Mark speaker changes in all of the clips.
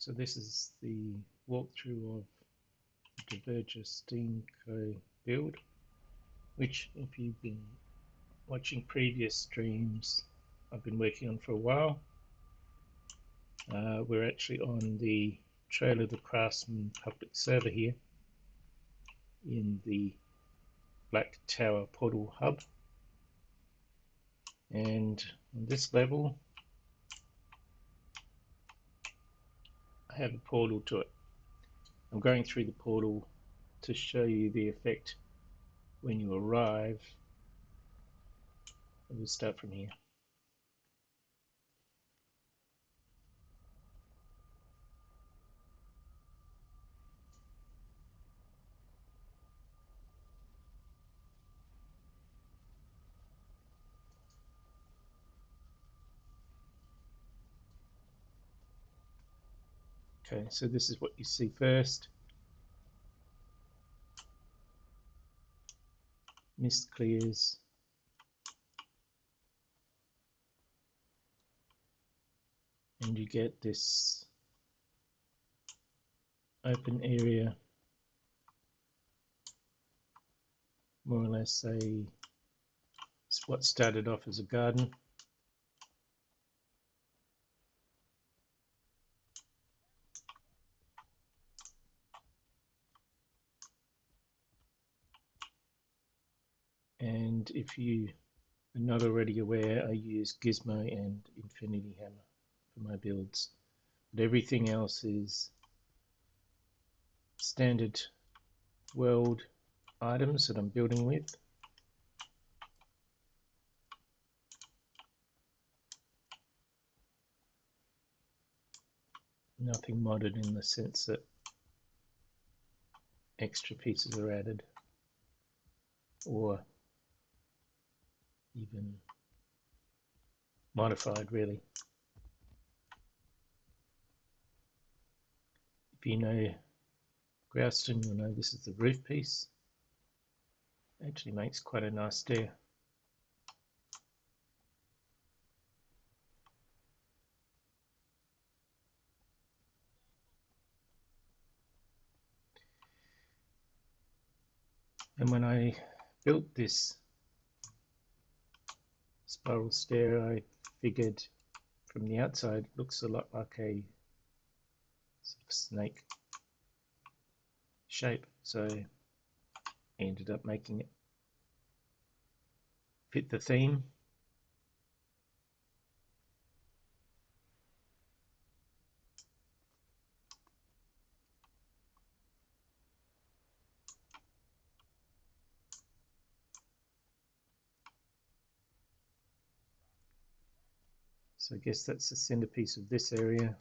Speaker 1: So this is the walkthrough of the Dverger Steam Co build, which if you've been watching previous streams I've been working on for a while. We're actually on the Trail of the Craftsman public server here in the Black Tower portal hub, and on this level I have a portal to it. I'm going through the portal to show you the effect when you arrive. We'll start from here. Okay, so this is what you see first. Mist clears. And you get this open area, more or less what started off as a garden. And if you are not already aware, I use Gizmo and Infinity Hammer for my builds. But everything else is standard world items that I'm building with. Nothing modded in the sense that extra pieces are added or even modified, really. If you know Grouston, you'll know this is the roof piece. It actually makes quite a nice stair. And when I built this spiral stair, I figured from the outside it looks a lot like a sort of snake shape, so I ended up making it fit the theme. So I guess that's the centerpiece of this area.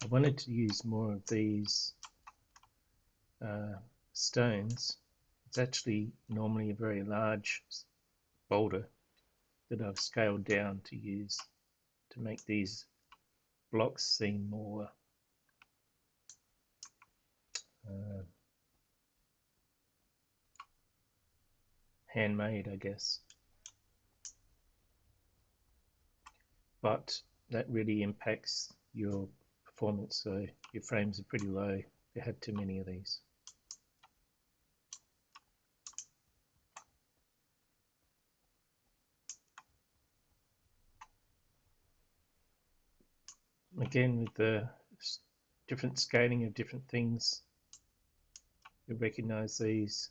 Speaker 1: I wanted to use more of these stones. It's actually normally a very large boulder that I've scaled down to use to make these blocks seem more handmade, I guess. But that really impacts your performance, so your frames are pretty low if you have too many of these. Again, with the different scaling of different things, you recognize these.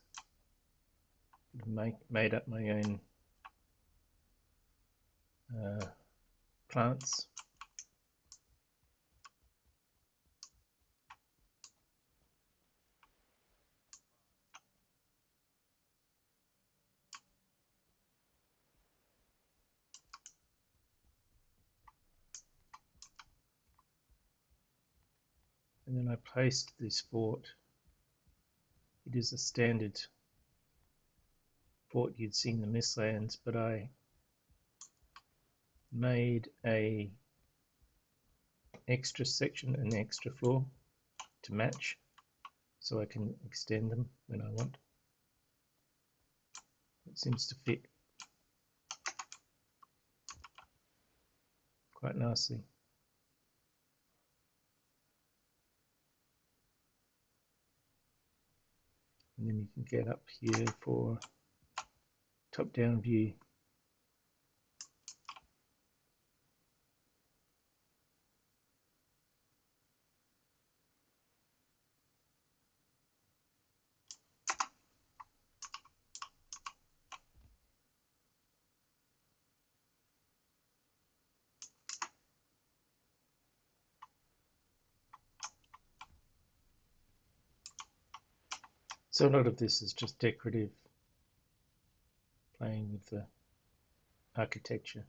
Speaker 1: Made up my own plants. And then I placed this fort. It is a standard fort you'd see in the Mistlands, but I made a extra section, an extra floor to match. so I can extend them when I want. It seems to fit quite nicely. And then you can get up here for top-down view. So a lot of this is just decorative, playing with the architecture,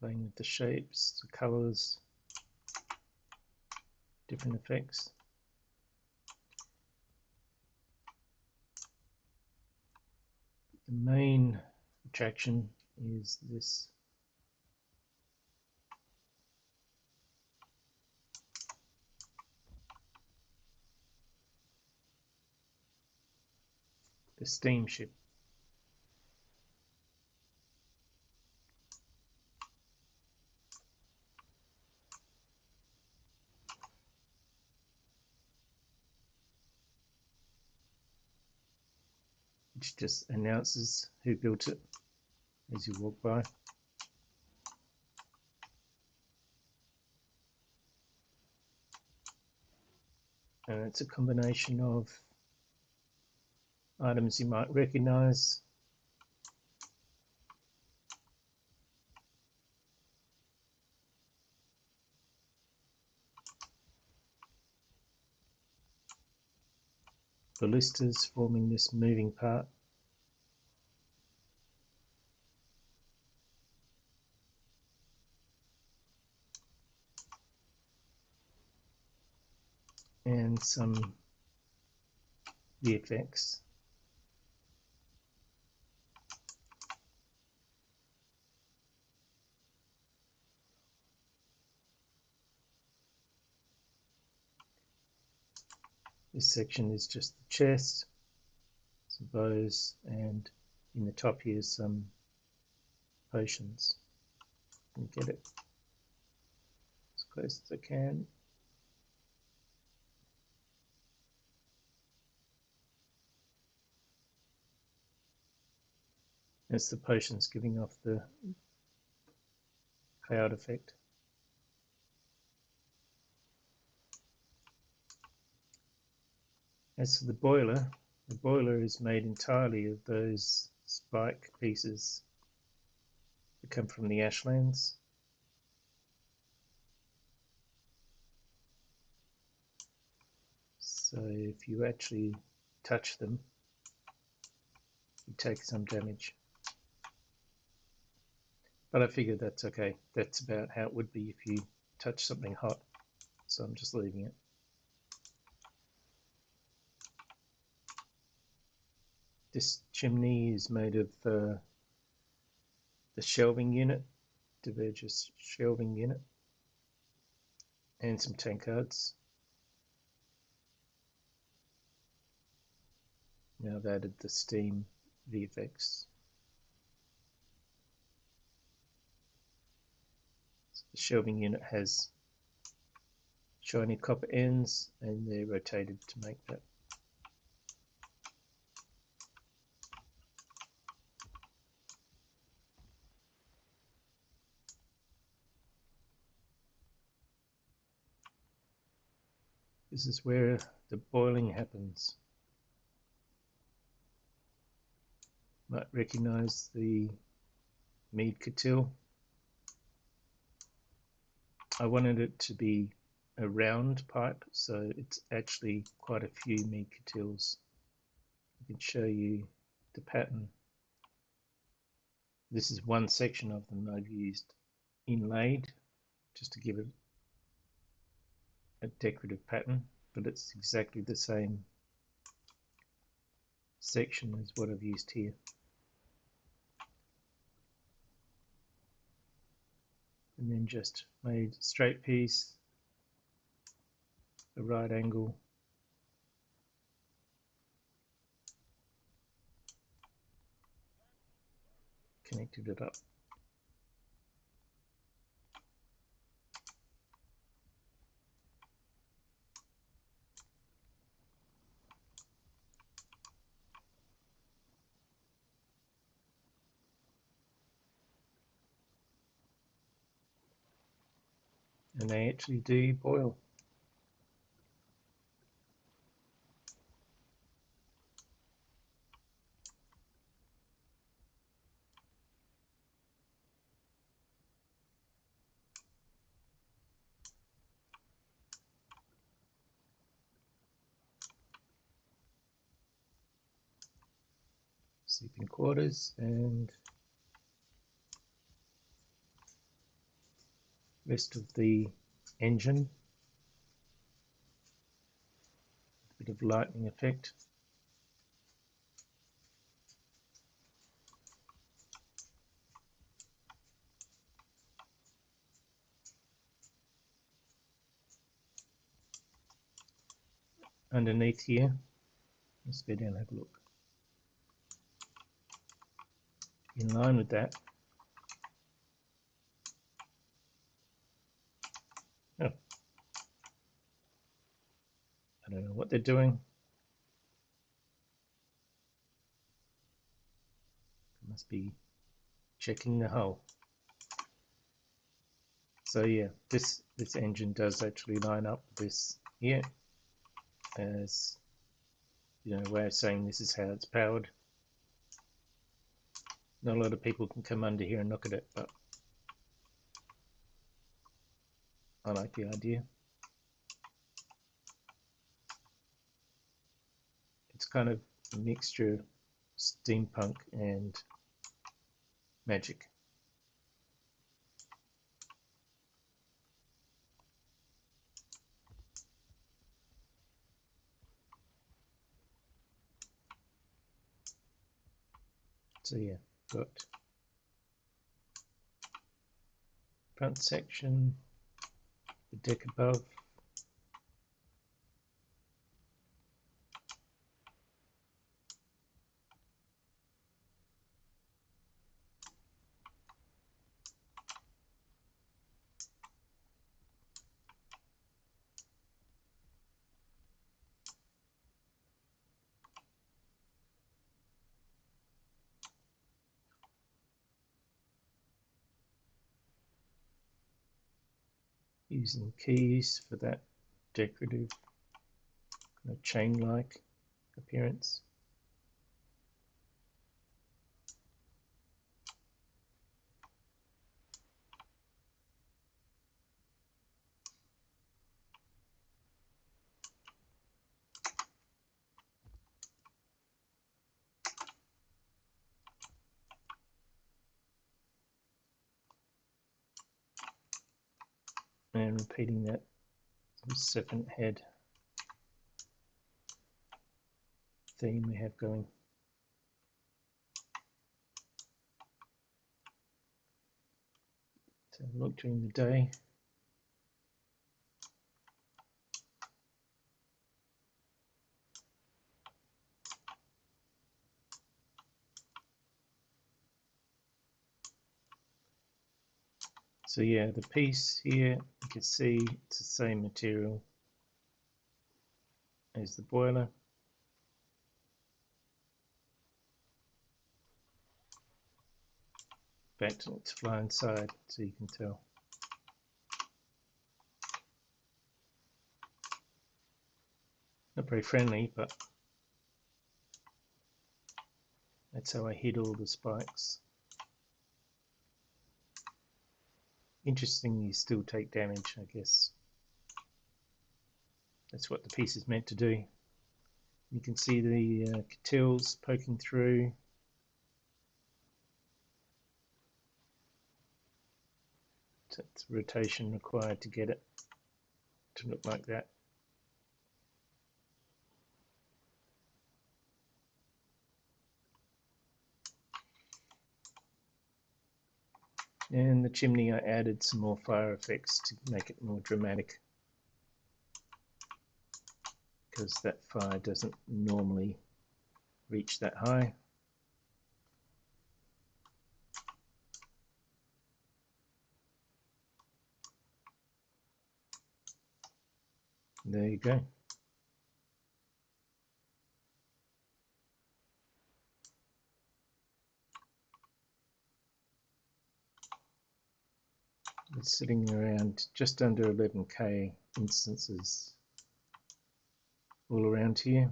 Speaker 1: playing with the shapes, the colours, different effects. The main attraction is this the steamship. Which just announces who built it as you walk by. And it's a combination of items you might recognize, ballistas forming this moving part, and some VFX. This section is just the chest, some bows, and in the top here some potions. Let me get it as close as I can. That's the potions giving off the cloud effect. As for the boiler is made entirely of those spike pieces that come from the ashlands. So if you actually touch them, you take some damage. But I figured that's okay. That's about how it would be if you touch something hot. So I'm just leaving it. This chimney is made of the shelving unit, Dverger shelving unit, and some tankards. Now I've added the steam VFX. So the shelving unit has shiny copper ends, and they're rotated to make that. This is where the boiling happens. Might recognize the mead kettle. I wanted it to be a round pipe, so it's actually quite a few mead kettles. I can show you the pattern. This is one section of them I've used inlaid just to give it a decorative pattern, but it's exactly the same section as what I've used here. And then just made a straight piece a right angle, connected it up. And they actually do boil. Sleeping quarters and rest of the engine. A bit of lightning effect. Underneath here, let's go down and have a look. In line with that, oh, I don't know what they're doing. Must be checking the hull. So yeah, this engine does actually line up with this here as, you know, a way of saying this is how it's powered. Not a lot of people can come under here and look at it, but I like the idea. It's kind of a mixture of steampunk and magic. So yeah, got front section, the deck above, using keys for that decorative kind of chain-like appearance. And repeating that serpent head theme we have going. So look during the day. So yeah, the piece here, you can see it's the same material as the boiler. Back to its flying side, so you can tell. Not very friendly, but that's how I hid all the spikes. Interesting, you still take damage, I guess. That's what the piece is meant to do. You can see the coutils poking through. It's rotation required to get it to look like that. And the chimney, I added some more fire effects to make it more dramatic. because that fire doesn't normally reach that high. There you go. It's sitting around just under 11k instances all around here.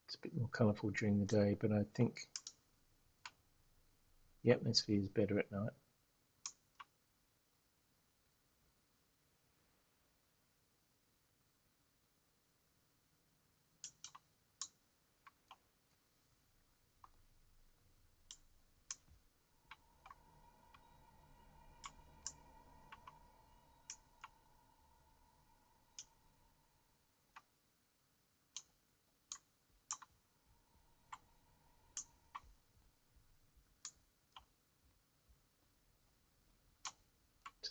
Speaker 1: It's a bit more colourful during the day, but I think the atmosphere is better at night.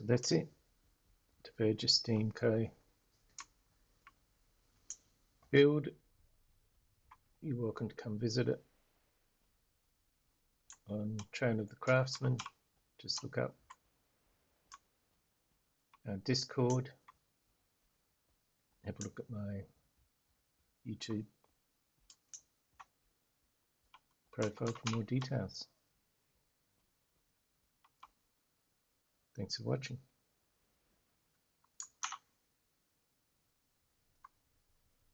Speaker 1: So that's it. Dverger Steam Co. build. You're welcome to come visit it on Train of the Craftsman. Just look up our Discord. Have a look at my YouTube profile for more details. Thanks for watching.